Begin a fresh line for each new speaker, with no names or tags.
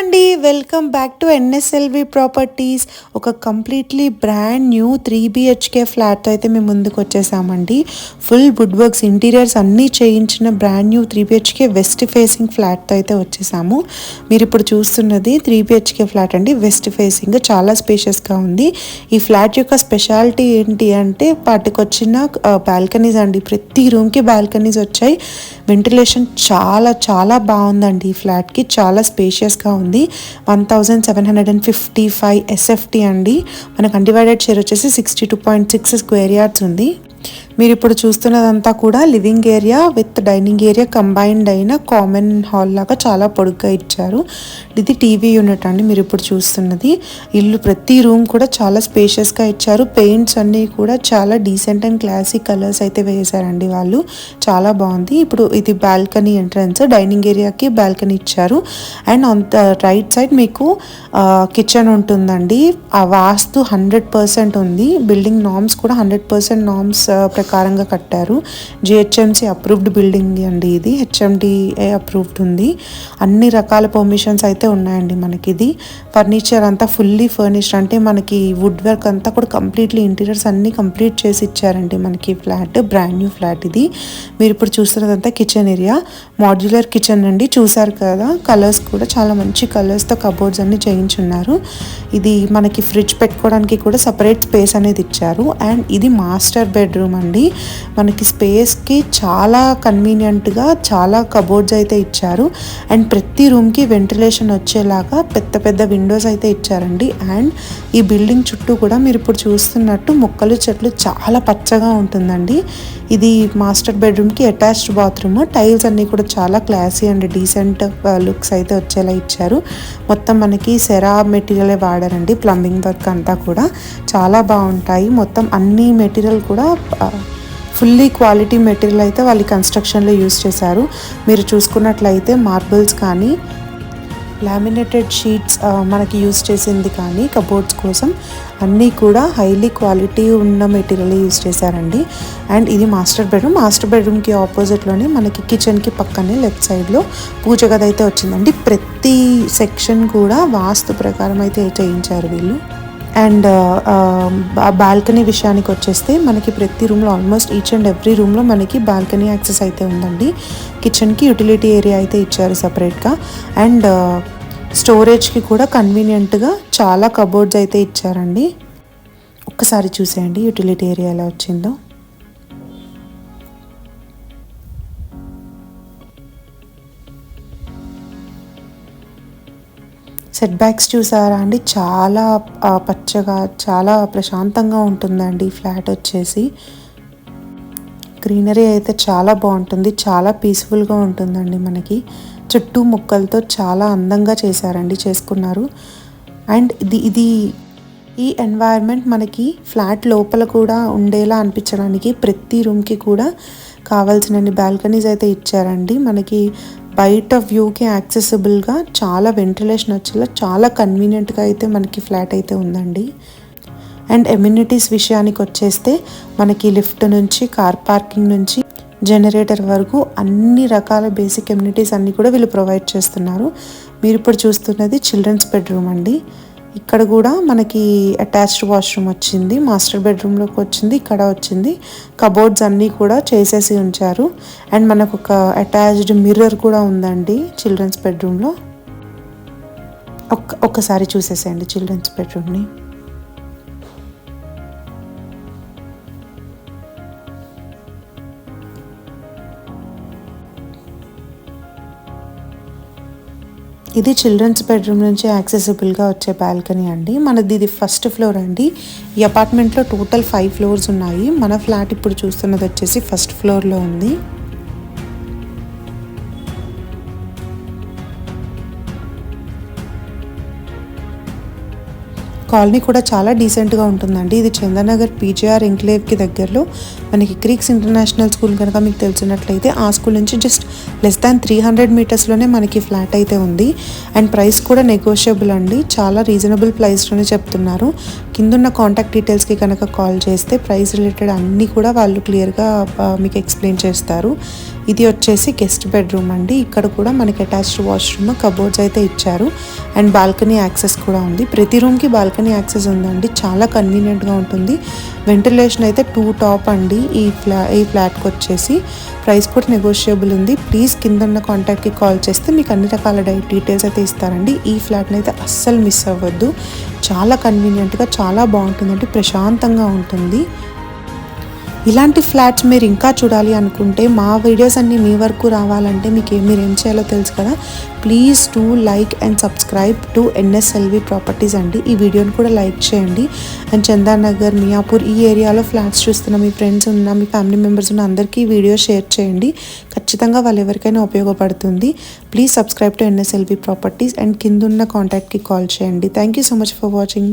అండి, welcome back to ఎన్ఎస్ఎల్వి properties. ఒక completely brand new 3BHK ఫ్లాట్తో అయితే మేము ముందుకు వచ్చేసామండి. ఫుల్ వుడ్ వర్క్స్, ఇంటీరియర్స్ అన్నీ చేయించిన brand new 3BHK west facing ఫ్లాట్తో అయితే వచ్చేసాము. మీరు ఇప్పుడు చూస్తున్నది 3BHK ఫ్లాట్ అండి, వెస్ట్ ఫేసింగ్. చాలా స్పేషియస్గా ఉంది. ఈ ఫ్లాట్ యొక్క స్పెషాలిటీ ఏంటి అంటే వాటికి వచ్చిన బాల్కనీస్ అండి. ప్రతి రూమ్కి బాల్కనీస్ వచ్చాయి. వెంటిలేషన్ చాలా చాలా బాగుందండి. ఈ ఫ్లాట్కి చాలా స్పేషియస్గా ఉంది. 1755 SFT అండి. మనకు అన్డివైడెడ్ షేర్ వచ్చేసి 62.6 స్క్వేర్ యార్డ్స్ ఉంది. మీరు ఇప్పుడు చూస్తున్నదంతా కూడా living area with dining area combined అయిన కామన్ హాల్ లాగా చాలా పొడుగ్గా ఇచ్చారు. ఇది టీవీ యూనిట్ అండి. మీరు ఇప్పుడు చూస్తున్నది ఇల్లు. ప్రతి రూమ్ కూడా చాలా స్పేషియస్గా ఇచ్చారు. పెయింట్స్ అన్నీ కూడా చాలా డీసెంట్ అండ్ క్లాసిక్ కలర్స్ అయితే వేశారండి వాళ్ళు. చాలా బాగుంది. ఇప్పుడు ఇది బాల్కనీ ఎంట్రన్స్, డైనింగ్ ఏరియాకి బాల్కనీ ఇచ్చారు. And on the right side మీకు కిచెన్ ఉంటుందండి. ఆ వాస్తు 100% ఉంది. బిల్డింగ్ నార్మ్స్ కూడా 100% నార్మ్స్ ప్రకారంగా కట్టారు. జిహెచ్ఎంసి అప్రూవ్డ్ బిల్డింగ్ అండి ఇది. హెచ్ఎండిఏ అప్రూవ్డ్ ఉంది. అన్ని రకాల పర్మిషన్స్ అయితే ఉన్నాయండి మనకి. ఇది ఫర్నిచర్ అంతా ఫుల్లీ ఫర్నిష్డ్, అంటే మనకి వుడ్ వర్క్ అంతా కూడా కంప్లీట్లీ ఇంటీరియర్స్ అన్నీ కంప్లీట్ చేసి ఇచ్చారండి మనకి. ఫ్లాట్ బ్రాండ్ న్యూ ఫ్లాట్ ఇది. మీరు ఇప్పుడు చూస్తున్నదంతా కిచెన్ ఏరియా, మాడ్యులర్ కిచెన్ అండి. చూసారు కదా, కలర్స్ కూడా చాలా మంచి కలర్స్తో కబోర్డ్స్ అన్ని చేయించున్నారు. ఇది మనకి ఫ్రిడ్జ్ పెట్టుకోవడానికి కూడా సపరేట్ స్పేస్ అనేది ఇచ్చారు. అండ్ ఇది మాస్టర్ బెడ్రూమ్ అండి. మనకి స్పేస్కి చాలా కన్వీనియంట్గా చాలా కబోర్డ్స్ అయితే ఇచ్చారు. అండ్ ప్రతి రూమ్కి వెంటిలేషన్ వచ్చేలాగా పెద్ద పెద్ద విండోస్ అయితే ఇచ్చారండి. అండ్ ఈ బిల్డింగ్ చుట్టూ కూడా మీరు ఇప్పుడు చూస్తున్నట్టు మొక్కలు చెట్లు చాలా పచ్చగా ఉంటుందండి. ఇది మాస్టర్ బెడ్రూమ్కి అటాచ్డ్ బాత్రూమ్. టైల్స్ అన్నీ కూడా చాలా క్లాసీ అండ్ డీసెంట్ లుక్స్ అయితే వచ్చేలా ఇచ్చారు. మొత్తం మనకి సెరా మెటీరియలే వాడారండి. ప్లంబింగ్ వర్క్ అంతా కూడా చాలా బాగుంటాయి. మొత్తం అన్ని మెటీరియల్ కూడా ఫుల్లీ క్వాలిటీ మెటీరియల్ అయితే వాళ్ళు కన్స్ట్రక్షన్లో యూస్ చేశారు. మీరు చూసుకున్నట్లయితే మార్బుల్స్ కానీ లామినేటెడ్ షీట్స్ మనకి యూస్ చేసింది కానీ కబోర్డ్స్ కోసం అన్నీ కూడా హైలీ క్వాలిటీ ఉన్న మెటీరియల్ యూస్ చేశారండి. అండ్ ఇది మాస్టర్ బెడ్రూమ్. మాస్టర్ బెడ్రూమ్కి ఆపోజిట్లోనే మనకి కిచెన్కి పక్కనే లెఫ్ట్ సైడ్లో పూజ గది అయితే వచ్చిందండి. ప్రతి సెక్షన్ కూడా వాస్తు ప్రకారం అయితే చేయించారు వీళ్ళు. అండ్ బాల్కనీ విషయానికి వచ్చేస్తే మనకి ప్రతి రూమ్లో ఆల్మోస్ట్ ఈచ్ అండ్ ఎవ్రీ రూమ్లో మనకి బాల్కనీ యాక్సెస్ అయితే ఉందండి. కిచెన్కి యూటిలిటీ ఏరియా అయితే ఇచ్చారు సపరేట్గా. అండ్ స్టోరేజ్కి కూడా కన్వీనియంట్గా చాలా కబోర్డ్స్ అయితే ఇచ్చారండి. ఒక్కసారి చూసేయండి యూటిలిటీ ఏరియా ఎలా వచ్చిందో. సెట్ బ్యాక్స్ చూసారా అండి, చాలా పచ్చగా చాలా ప్రశాంతంగా ఉంటుందండి ఈ ఫ్లాట్ వచ్చేసి. గ్రీనరీ అయితే చాలా బాగుంటుంది, చాలా పీస్ఫుల్గా ఉంటుందండి మనకి. చుట్టూ మొక్కలతో చాలా అందంగా చేసుకున్నారు. అండ్ ఇది ఈ ఎన్వైర్న్మెంట్ మనకి ఫ్లాట్ లోపల కూడా ఉండేలా అనిపించడానికి ప్రతి రూమ్కి కూడా కావాల్సినన్ని బాల్కనీస్ అయితే ఇచ్చారండి. మనకి బయట వ్యూకి యాక్సెసిబుల్గా చాలా వెంటిలేషన్ వచ్చేలా చాలా కన్వీనియంట్గా అయితే మనకి ఫ్లాట్ అయితే ఉందండి. అండ్ ఎమ్యూనిటీస్ విషయానికి వచ్చేస్తే మనకి లిఫ్ట్ నుంచి కార్ పార్కింగ్ నుంచి జనరేటర్ వరకు అన్ని రకాల బేసిక్ ఎమ్యూనిటీస్ అన్నీ కూడా వీళ్ళు ప్రొవైడ్ చేస్తున్నారు. మీరు ఇప్పుడు చూస్తున్నది చిల్డ్రన్స్ బెడ్రూమ్ అండి. ఇక్కడ కూడా మనకి అటాచ్డ్ వాష్రూమ్ వచ్చింది. మాస్టర్ బెడ్రూమ్లోకి వచ్చింది, ఇక్కడ వచ్చింది. కబోర్డ్స్ అన్నీ కూడా చేసేసి ఉంచారు. అండ్ మనకు ఒక అటాచ్డ్ మిర్రర్ కూడా ఉందండి చిల్డ్రన్స్ బెడ్రూమ్లో. ఒక్కసారి చూసేసేయండి చిల్డ్రన్స్ బెడ్రూమ్ని. ఇది చిల్డ్రన్స్ బెడ్రూమ్ నుంచి యాక్సెసిబుల్గా వచ్చే బాల్కనీ అండి. మనది ఇది ఫస్ట్ ఫ్లోర్ అండి. ఈ అపార్ట్మెంట్లో టోటల్ 5 ఫ్లోర్స్ ఉన్నాయి. మన ఫ్లాట్ ఇప్పుడు చూస్తున్నది వచ్చేసి ఫస్ట్ ఫ్లోర్లో ఉంది. కాలనీ కూడా చాలా డీసెంట్గా ఉంటుందండి. ఇది చందనగర్ PGR ఎంక్లేవ్కి దగ్గరలో మనకి క్రీక్స్ ఇంటర్నేషనల్ స్కూల్ కనుక మీకు తెలిసినట్లయితే ఆ స్కూల్ నుంచి జస్ట్ లెస్ దాన్ 300 మీటర్స్లోనే మనకి ఫ్లాట్ అయితే ఉంది. అండ్ ప్రైస్ కూడా నెగోషియబుల్ అండి, చాలా రీజనబుల్ ప్రైస్లోనే చెప్తున్నారు. కిందున్న కాంటాక్ట్ డీటెయిల్స్కి కనుక కాల్ చేస్తే ప్రైస్ రిలేటెడ్ అన్నీ కూడా వాళ్ళు క్లియర్గా మీకు ఎక్స్ప్లెయిన్ చేస్తారు. ఇది వచ్చేసి గెస్ట్ బెడ్రూమ్ అండి. ఇక్కడ కూడా మనకి అటాచ్డ్ వాష్రూమ్, కబోర్డ్స్ అయితే ఇచ్చారు. అండ్ బాల్కనీ యాక్సెస్ కూడా ఉంది. ప్రతి రూమ్కి బాల్కనీ యాక్సెస్ ఉందండి, చాలా కన్వీనియంట్గా ఉంటుంది. వెంటిలేషన్ అయితే 2 టాప్ అండి ఈ ఫ్లాట్కి వచ్చేసి. ప్రైస్ కూడా నెగోషియబుల్ ఉంది. ప్లీజ్ కింద ఉన్న కాంటాక్ట్కి కాల్ చేస్తే మీకు అన్ని రకాల డీటెయిల్స్ అయితే ఇస్తారండి. ఈ ఫ్లాట్ని అయితే అస్సలు మిస్ అవ్వద్దు, చాలా కన్వీనియంట్గా చాలా బాగుంటుందండి, ప్రశాంతంగా ఉంటుంది. ఇలాంటి ఫ్లాట్స్ మీరు ఇంకా చూడాలి అనుకుంటే, మా వీడియోస్ అన్నీ మీ వరకు రావాలంటే మీరు ఏం చేయాలో తెలుసు కదా. Please to like and subscribe to NSLV properties అండి. ఈ వీడియోని కూడా లైక్ చేయండి. అండ్ చందానగర్, మియాపూర్ ఈ ఏరియాలో ఫ్లాట్స్ చూస్తున్న మీ ఫ్రెండ్స్ ఉన్న, మీ ఫ్యామిలీ మెంబర్స్ ఉన్న అందరికీ ఈ వీడియో షేర్ చేయండి. ఖచ్చితంగా వాళ్ళు ఎవరికైనా ఉపయోగపడుతుంది. Please subscribe to NSLV properties and కింద ఉన్న కాంటాక్ట్కి కాల్ చేయండి. Thank you so much for watching.